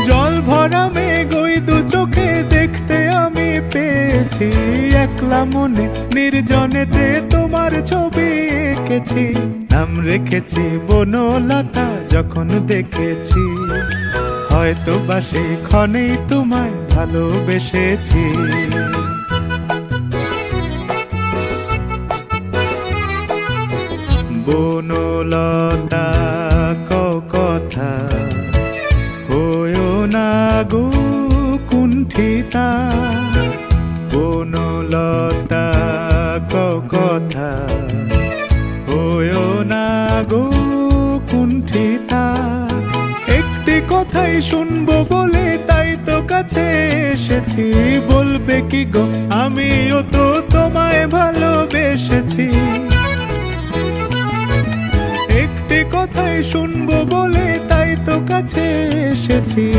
জল ভরা মেঘ ওই দু চোখে দেখতে আমি পেয়েছি, একলা মনে নির্জনেতে তোমার ছবি এঁকেছি। নাম রেখেছি বনলতা যখন দেখেছি, হয়তো বা সেই ক্ষণেই তোমায় ভালোবেসেছি। বনলতা কথা হয়ো না গো কুণ্ঠিতা, বনলতা কথা হয়ো না গো কুণ্ঠিতা। একটি কথাই শুনবো বলে তাই তো কাছে এসেছি, বলবে কি গো আমিও তো তোমায় ভালোবেসেছি। একটি কথাই শুনবো বলে তাই তো কাছে এসেছি।